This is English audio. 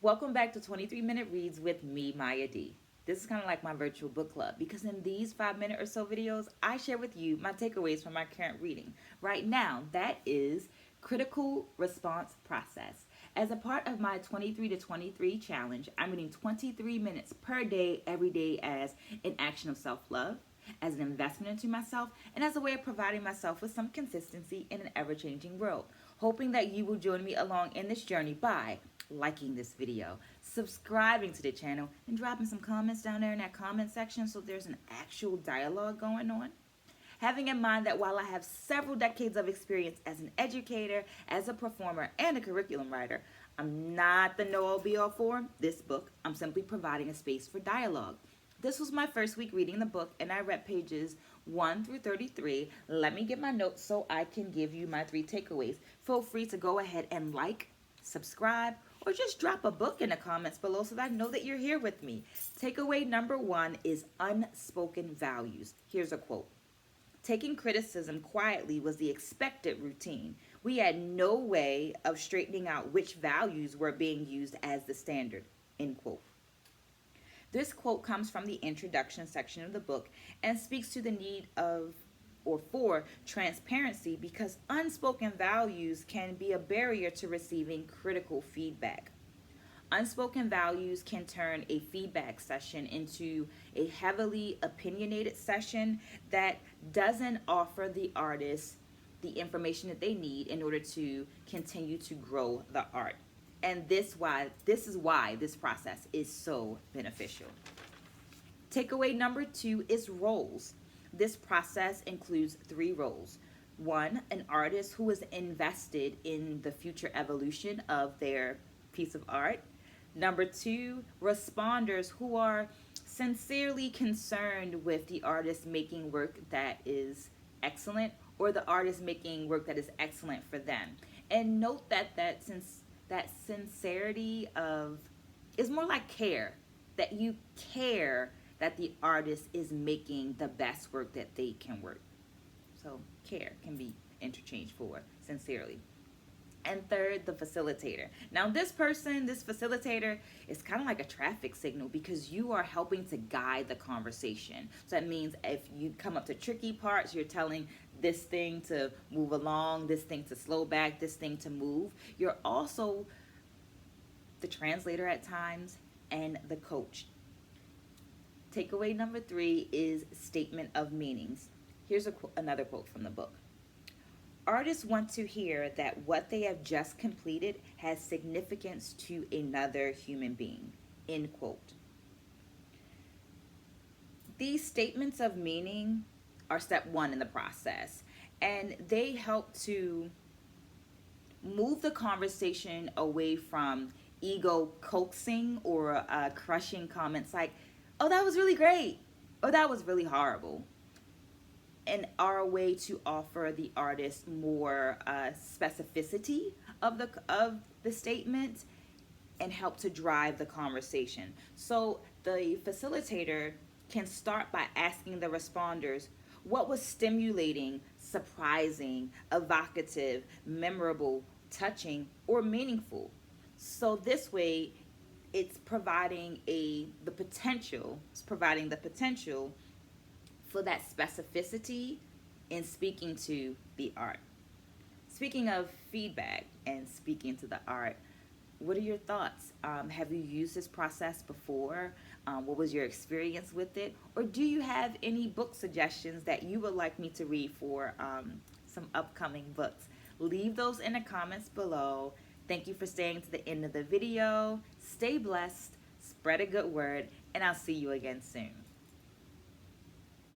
Welcome back to 23-Minute Reads with me, Mya D. This is kind of like my virtual book club because in these 5 minute or so videos, I share with you my takeaways from my current reading. Right now, that is Critical Response Process. As a part of my 23 to 23 challenge, I'm reading 23 minutes per day, every day as an action of self love, as an investment into myself, and as a way of providing myself with some consistency in an ever changing world. Hoping that you will join me along in this journey by liking this video, subscribing to the channel, and dropping some comments down there in that comment section so there's an actual dialogue going on. Having in mind that while I have several decades of experience as an educator, as a performer, and a curriculum writer, I'm not the know-all be-all for this book. I'm simply providing a space for dialogue. This was my first week reading the book, and I read pages 1 through 33. Let me get my notes so I can give you my 3 takeaways. Feel free to go ahead and like, subscribe, or just drop a book in the comments below so that I know that you're here with me. Takeaway number 1 is unspoken values. Here's a quote. Taking criticism quietly was the expected routine. We had no way of straightening out which values were being used as the standard. End quote. This quote comes from the introduction section of the book and speaks to the need of or for transparency because unspoken values can be a barrier to receiving critical feedback. Unspoken values can turn a feedback session into a heavily opinionated session that doesn't offer the artist the information that they need in order to continue to grow the art. And this is why this process is so beneficial. Takeaway number 2 is roles. This process includes 3 roles. 1, an artist who is invested in the future evolution of their piece of art. Number 2, responders who are sincerely concerned with the artist making work that is excellent or the artist making work that is excellent for them. And note that sincerity of is more like care, that you care that the artist is making the best work that they can work. So care can be interchanged for sincerely. And third, the facilitator. Now this facilitator, is kind of like a traffic signal because you are helping to guide the conversation. So that means if you come up to tricky parts, you're telling this thing to move along, this thing to slow back, this thing to move. You're also the translator at times and the coach. Takeaway number 3 is statement of meanings. Here's another quote from the book. Artists want to hear that what they have just completed has significance to another human being. End quote. These statements of meaning are step 1 in the process, and they help to move the conversation away from ego coaxing or crushing comments like, oh, that was really great, or that was really horrible, and are a way to offer the artist more specificity of the statement and help to drive the conversation. So the facilitator can start by asking the responders what was stimulating, surprising, evocative, memorable, touching, or meaningful. So this way, it's providing the potential for that specificity in speaking to the art. Speaking of feedback and speaking to the art, what are your thoughts? Have you used this process before? What was your experience with it? Or do you have any book suggestions that you would like me to read for some upcoming books? Leave those in the comments below. Thank you for staying to the end of the video. Stay blessed, spread a good word, and I'll see you again soon.